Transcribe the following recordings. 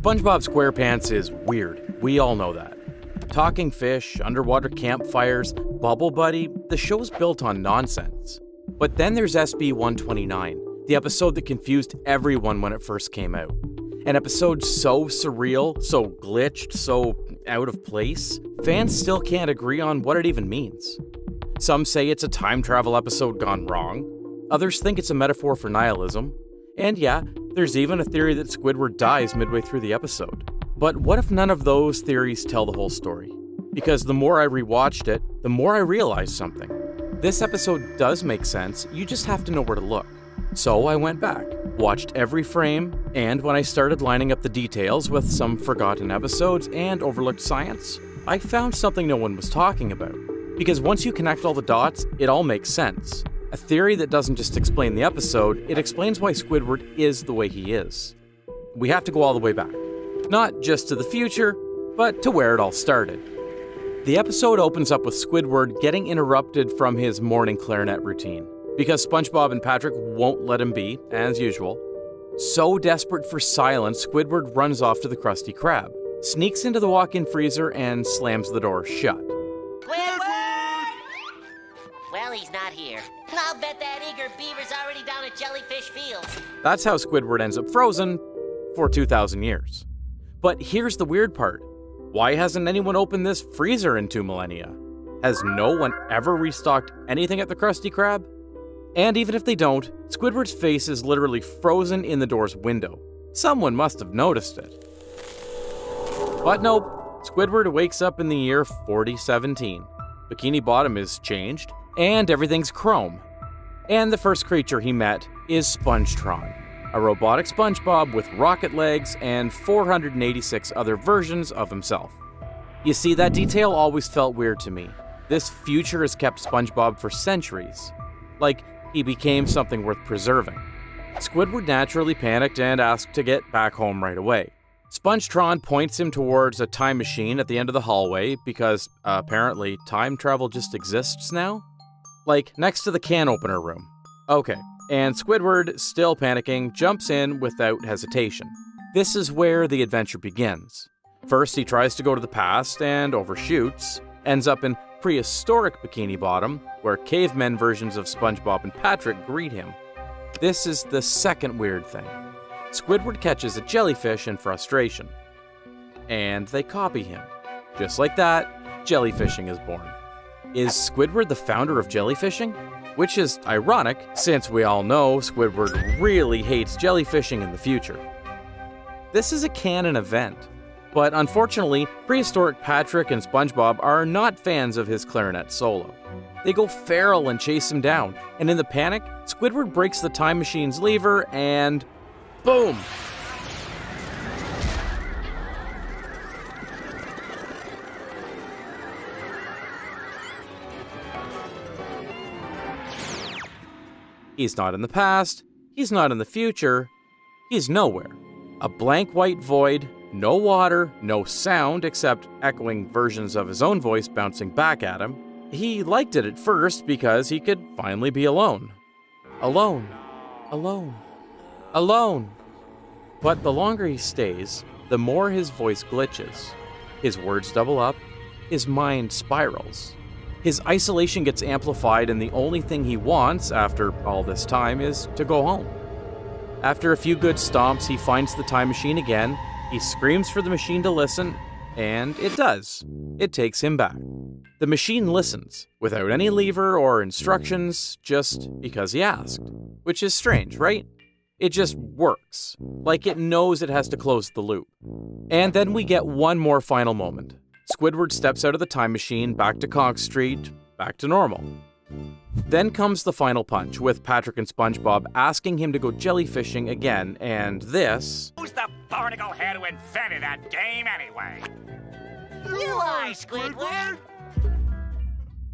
SpongeBob SquarePants is weird. We all know that. Talking fish, underwater campfires, Bubble Buddy, the show's built on nonsense. But then there's SB-129, the episode that confused everyone when it first came out. An episode so surreal, so glitched, so out of place, fans still can't agree on what it even means. Some say it's a time travel episode gone wrong. Others think it's a metaphor for nihilism. And yeah, there's even a theory that Squidward dies midway through the episode. But what if none of those theories tell the whole story? Because the more I rewatched it, the more I realized something. This episode does make sense, you just have to know where to look. So I went back, watched every frame, and when I started lining up the details with some forgotten episodes and overlooked science, I found something no one was talking about. Because once you connect all the dots, it all makes sense. A theory that doesn't just explain the episode, it explains why Squidward is the way he is. We have to go all the way back. Not just to the future, but to where it all started. The episode opens up with Squidward getting interrupted from his morning clarinet routine, because SpongeBob and Patrick won't let him be, as usual. So desperate for silence, Squidward runs off to the Krusty Krab, sneaks into the walk-in freezer, and slams the door shut. Squidward! Well, he's not here. I'll bet that eager beaver's already down at Jellyfish Fields. That's how Squidward ends up frozen for 2,000 years. But here's the weird part. Why hasn't anyone opened this freezer in 2 millennia? Has no one ever restocked anything at the Krusty Krab? And even if they don't, Squidward's face is literally frozen in the door's window. Someone must have noticed it. But nope, Squidward wakes up in the year 4017. Bikini Bottom is changed, and everything's chrome. And the first creature he met is Spongetron, a robotic SpongeBob with rocket legs and 486 other versions of himself. You see, that detail always felt weird to me. This future has kept SpongeBob for centuries. Like, he became something worth preserving. Squidward naturally panicked and asked to get back home right away. Spongetron points him towards a time machine at the end of the hallway because, apparently, time travel just exists now? Like, next to the can opener room. Okay. And Squidward, still panicking, jumps in without hesitation. This is where the adventure begins. First, he tries to go to the past and overshoots, ends up in prehistoric Bikini Bottom, where cavemen versions of SpongeBob and Patrick greet him. This is the second weird thing. Squidward catches a jellyfish in frustration, and they copy him. Just like that, jellyfishing is born. Is Squidward the founder of jellyfishing? Which is ironic, since we all know Squidward really hates jellyfishing in the future. This is a canon event, but unfortunately, prehistoric Patrick and SpongeBob are not fans of his clarinet solo. They go feral and chase him down, and in the panic, Squidward breaks the time machine's lever and boom! He's not in the past, he's not in the future, he's nowhere. A blank white void, no water, no sound except echoing versions of his own voice bouncing back at him. He liked it at first because he could finally be alone. Alone. Alone. Alone. But the longer he stays, the more his voice glitches. His words double up, his mind spirals. His isolation gets amplified, and the only thing he wants, after all this time, is to go home. After a few good stomps, he finds the time machine again, he screams for the machine to listen, and it does. It takes him back. The machine listens, without any lever or instructions, just because he asked. Which is strange, right? It just works, like it knows it has to close the loop. And then we get one more final moment. Squidward steps out of the time machine, back to Conch Street, back to normal. Then comes the final punch, with Patrick and SpongeBob asking him to go jellyfishing again, and this... Who's the barnacle head who invented that game anyway? You are, Squidward!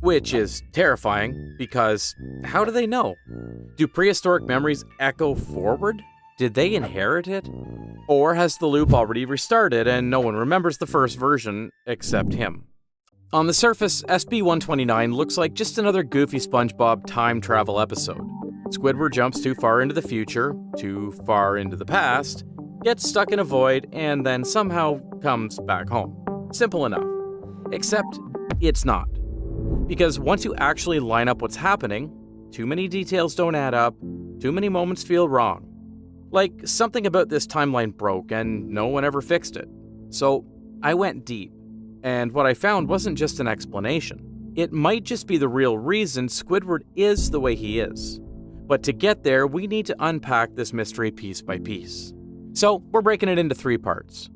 Which is terrifying, because how do they know? Do prehistoric memories echo forward? Did they inherit it? Or has the loop already restarted and no one remembers the first version except him? On the surface, SB-129 looks like just another goofy SpongeBob time travel episode. Squidward jumps too far into the future, too far into the past, gets stuck in a void, and then somehow comes back home. Simple enough. Except it's not. Because once you actually line up what's happening, too many details don't add up, too many moments feel wrong. Like, something about this timeline broke and no one ever fixed it. So I went deep, and what I found wasn't just an explanation. It might just be the real reason Squidward is the way he is. But to get there, we need to unpack this mystery piece by piece. So we're breaking it into 3 parts.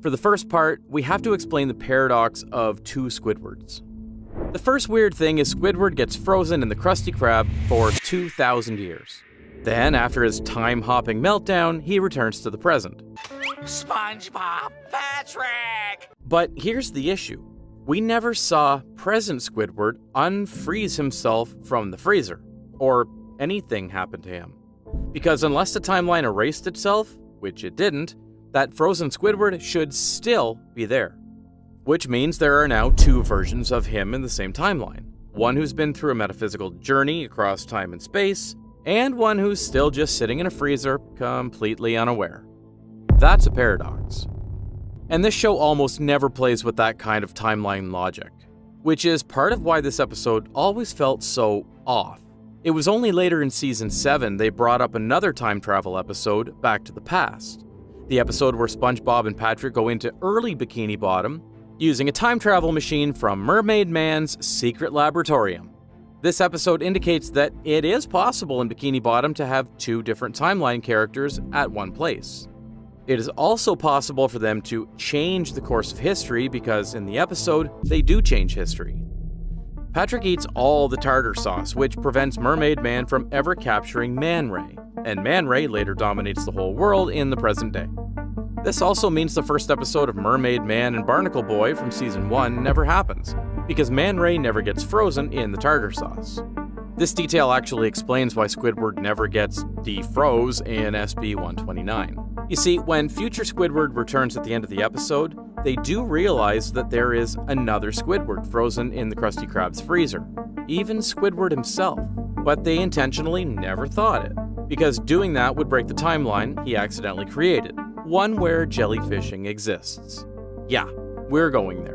For the first part, we have to explain the paradox of 2 Squidwards. The first weird thing is Squidward gets frozen in the Krusty Krab for 2,000 years. Then, after his time-hopping meltdown, he returns to the present. SpongeBob, Patrick! But here's the issue. We never saw present Squidward unfreeze himself from the freezer, or anything happen to him. Because unless the timeline erased itself, which it didn't, that frozen Squidward should still be there. Which means there are now 2 versions of him in the same timeline. One who's been through a metaphysical journey across time and space, and one who's still just sitting in a freezer, completely unaware. That's a paradox. And this show almost never plays with that kind of timeline logic, which is part of why this episode always felt so off. It was only later in Season 7 they brought up another time travel episode, Back to the Past. The episode where SpongeBob and Patrick go into early Bikini Bottom, using a time travel machine from Mermaid Man's secret laboratorium. This episode indicates that it is possible in Bikini Bottom to have 2 different timeline characters at one place. It is also possible for them to change the course of history because in the episode, they do change history. Patrick eats all the tartar sauce, which prevents Mermaid Man from ever capturing Man Ray, and Man Ray later dominates the whole world in the present day. This also means the first episode of Mermaid Man and Barnacle Boy from Season 1 never happens, because Man Ray never gets frozen in the tartar sauce. This detail actually explains why Squidward never gets defroze in SB-129. You see, when future Squidward returns at the end of the episode, they do realize that there is another Squidward frozen in the Krusty Krab's freezer, even Squidward himself. But they intentionally never thought it, because doing that would break the timeline he accidentally created, one where jellyfishing exists. Yeah, we're going there.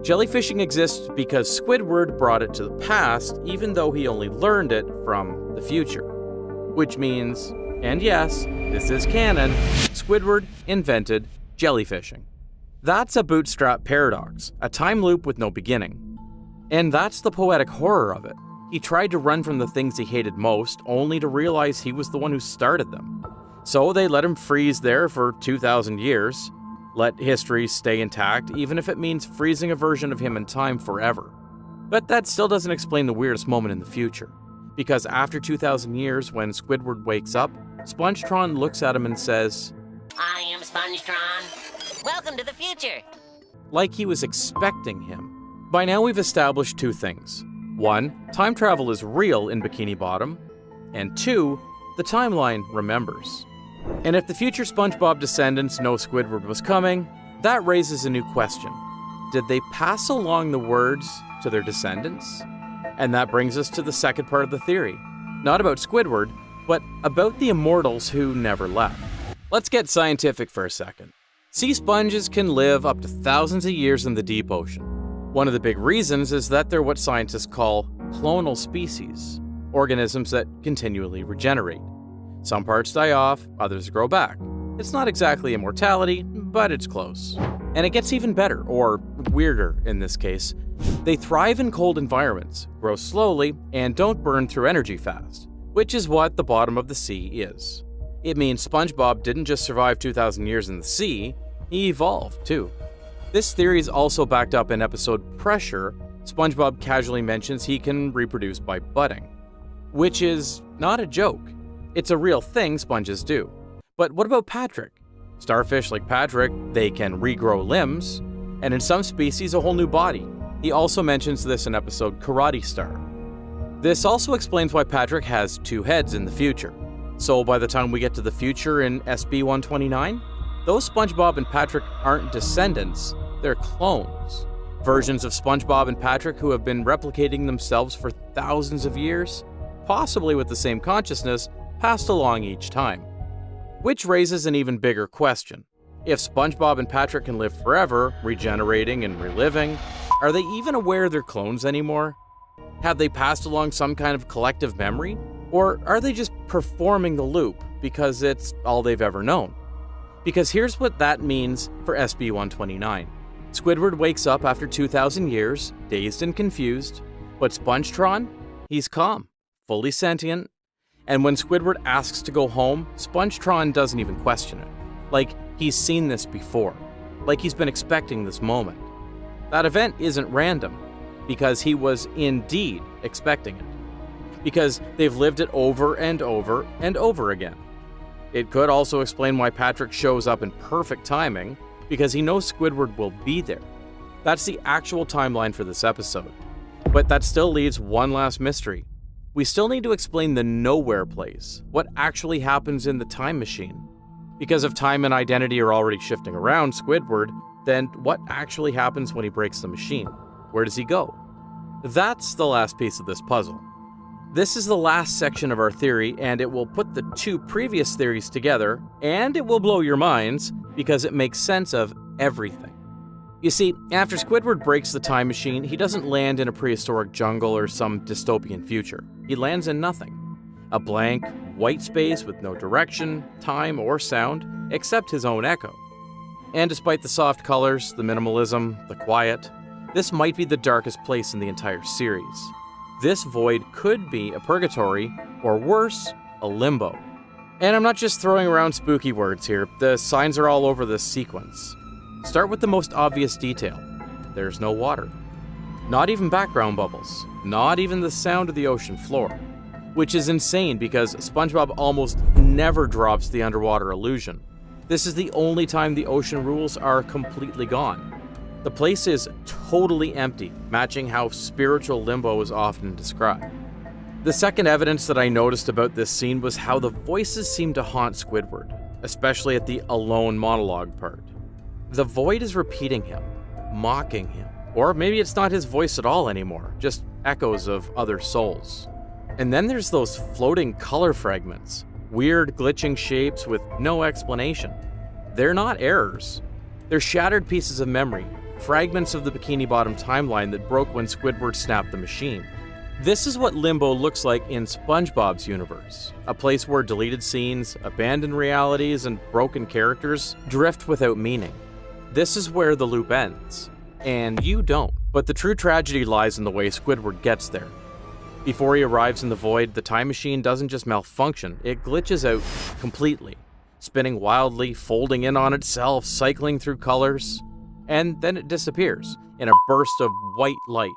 Jellyfishing exists because Squidward brought it to the past even though he only learned it from the future. Which means, and yes, this is canon, Squidward invented jellyfishing. That's a bootstrap paradox, a time loop with no beginning. And that's the poetic horror of it. He tried to run from the things he hated most, only to realize he was the one who started them. So they let him freeze there for 2,000 years, let history stay intact, even if it means freezing a version of him in time forever. But that still doesn't explain the weirdest moment in the future. Because after 2,000 years, when Squidward wakes up, Spongetron looks at him and says, I am Spongetron. Welcome to the future. Like he was expecting him. By now we've established 2 things. 1, time travel is real in Bikini Bottom. And 2, the timeline remembers. And if the future SpongeBob descendants know Squidward was coming, that raises a new question. Did they pass along the words to their descendants? And that brings us to the second part of the theory. Not about Squidward, but about the immortals who never left. Let's get scientific for a second. Sea sponges can live up to thousands of years in the deep ocean. One of the big reasons is that they're what scientists call clonal species, organisms that continually regenerate. Some parts die off, others grow back. It's not exactly immortality, but it's close. And it gets even better, or weirder in this case. They thrive in cold environments, grow slowly, and don't burn through energy fast, which is what the bottom of the sea is. It means SpongeBob didn't just survive 2,000 years in the sea, he evolved too. This theory is also backed up in episode Pressure. SpongeBob casually mentions he can reproduce by budding, which is not a joke. It's a real thing sponges do. But what about Patrick? Starfish like Patrick, they can regrow limbs, and in some species a whole new body. He also mentions this in episode Karate Star. This also explains why Patrick has 2 heads in the future. So by the time we get to the future in SB-129, those SpongeBob and Patrick aren't descendants, they're clones. Versions of SpongeBob and Patrick who have been replicating themselves for thousands of years, possibly with the same consciousness, passed along each time. Which raises an even bigger question. If SpongeBob and Patrick can live forever, regenerating and reliving, are they even aware they're clones anymore? Have they passed along some kind of collective memory? Or are they just performing the loop because it's all they've ever known? Because here's what that means for SB-129. Squidward wakes up after 2,000 years, dazed and confused, but Spongetron, he's calm, fully sentient, and when Squidward asks to go home, Spongetron doesn't even question it. Like he's seen this before, like he's been expecting this moment. That event isn't random, because he was indeed expecting it. Because they've lived it over and over and over again. It could also explain why Patrick shows up in perfect timing, because he knows Squidward will be there. That's the actual timeline for this episode. But that still leaves one last mystery. We still need to explain the nowhere place, what actually happens in the time machine. Because if time and identity are already shifting around Squidward, then what actually happens when he breaks the machine? Where does he go? That's the last piece of this puzzle. This is the last section of our theory, and it will put the two previous theories together, and it will blow your minds because it makes sense of everything. You see, after Squidward breaks the time machine, he doesn't land in a prehistoric jungle or some dystopian future. He lands in nothing. A blank, white space with no direction, time, or sound, except his own echo. And despite the soft colors, the minimalism, the quiet, this might be the darkest place in the entire series. This void could be a purgatory, or worse, a limbo. And I'm not just throwing around spooky words here, the signs are all over this sequence. Start with the most obvious detail. There's no water. Not even background bubbles. Not even the sound of the ocean floor. Which is insane because SpongeBob almost never drops the underwater illusion. This is the only time the ocean rules are completely gone. The place is totally empty, matching how spiritual limbo is often described. The second evidence that I noticed about this scene was how the voices seem to haunt Squidward, especially at the alone monologue part. The void is repeating him, mocking him, or maybe it's not his voice at all anymore, just echoes of other souls. And then there's those floating color fragments, weird glitching shapes with no explanation. They're not errors. They're shattered pieces of memory, fragments of the Bikini Bottom timeline that broke when Squidward snapped the machine. This is what Limbo looks like in SpongeBob's universe, a place where deleted scenes, abandoned realities, and broken characters drift without meaning. This is where the loop ends, and you don't. But the true tragedy lies in the way Squidward gets there. Before he arrives in the void, the time machine doesn't just malfunction, it glitches out completely, spinning wildly, folding in on itself, cycling through colors, and then it disappears in a burst of white light.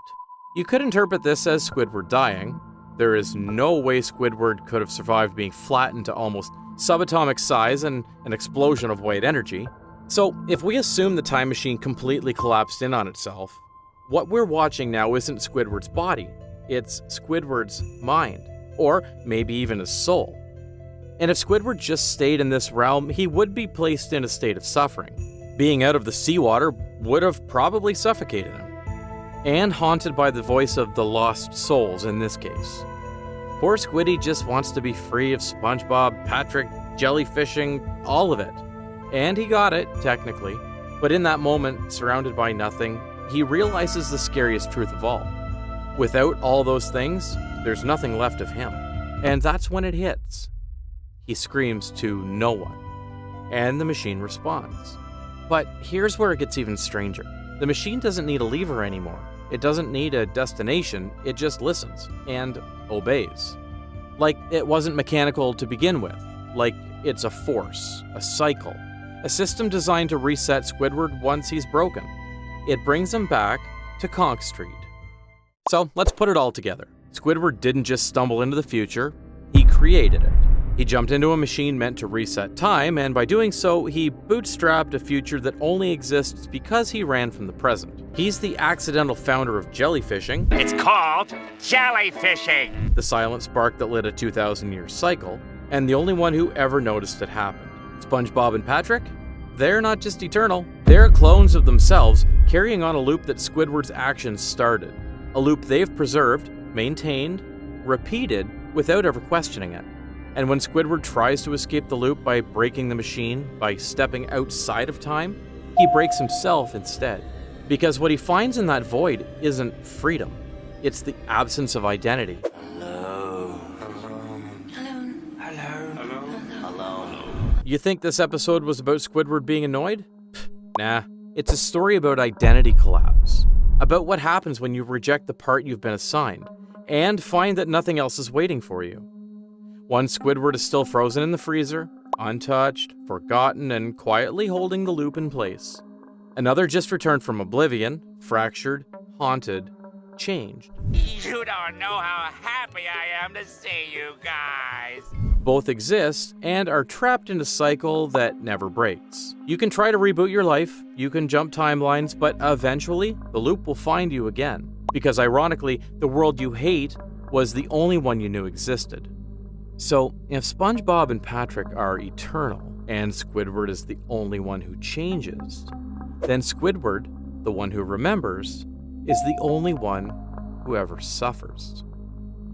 You could interpret this as Squidward dying. There is no way Squidward could have survived being flattened to almost subatomic size and an explosion of white energy. So, if we assume the time machine completely collapsed in on itself, what we're watching now isn't Squidward's body, it's Squidward's mind, or maybe even his soul. And if Squidward just stayed in this realm, he would be placed in a state of suffering. Being out of the seawater would have probably suffocated him. And haunted by the voice of the lost souls in this case. Poor Squiddy just wants to be free of SpongeBob, Patrick, jellyfishing, all of it. And he got it, technically. But in that moment, surrounded by nothing, he realizes the scariest truth of all. Without all those things, there's nothing left of him. And that's when it hits. He screams to no one. And the machine responds. But here's where it gets even stranger. The machine doesn't need a lever anymore. It doesn't need a destination, it just listens and obeys. Like it wasn't mechanical to begin with. Like it's a force, a cycle, a system designed to reset Squidward once he's broken. It brings him back to Conch Street. So let's put it all together. Squidward didn't just stumble into the future, he created it. He jumped into a machine meant to reset time, and by doing so, he bootstrapped a future that only exists because he ran from the present. He's the accidental founder of jellyfishing. It's called jellyfishing. The silent spark that lit a 2,000-year cycle, and the only one who ever noticed it happened. SpongeBob and Patrick? They're not just eternal. They're clones of themselves, carrying on a loop that Squidward's actions started. A loop they've preserved, maintained, repeated, without ever questioning it. And when Squidward tries to escape the loop by breaking the machine, by stepping outside of time, he breaks himself instead. Because what he finds in that void isn't freedom, it's the absence of identity. You think this episode was about Squidward being annoyed? Nah, it's a story about identity collapse. About what happens when you reject the part you've been assigned, and find that nothing else is waiting for you. One Squidward is still frozen in the freezer, untouched, forgotten, and quietly holding the loop in place. Another just returned from oblivion, fractured, haunted, changed. You don't know how happy I am to see you guys. Both exist and are trapped in a cycle that never breaks. You can try to reboot your life, you can jump timelines, but eventually, the loop will find you again. Because ironically, the world you hate was the only one you knew existed. So, if SpongeBob and Patrick are eternal, and Squidward is the only one who changes, then Squidward, the one who remembers, is the only one who ever suffers.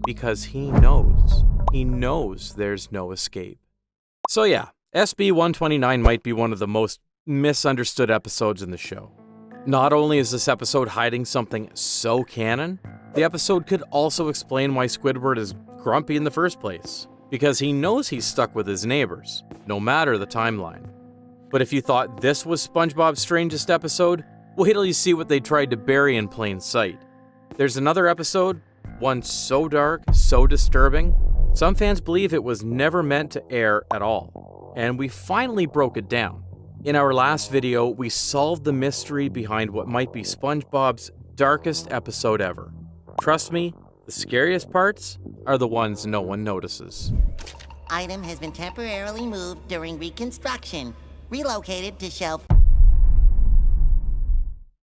Because he knows there's no escape. So yeah, SB-129 might be one of the most misunderstood episodes in the show. Not only is this episode hiding something so canon, the episode could also explain why Squidward is grumpy in the first place. Because he knows he's stuck with his neighbors, no matter the timeline. But if you thought this was SpongeBob's strangest episode, wait till you see what they tried to bury in plain sight. There's another episode, one so dark, so disturbing, some fans believe it was never meant to air at all. And we finally broke it down. In our last video, we solved the mystery behind what might be SpongeBob's darkest episode ever. Trust me, the scariest parts are the ones no one notices. Item has been temporarily moved during reconstruction. Relocated to shelf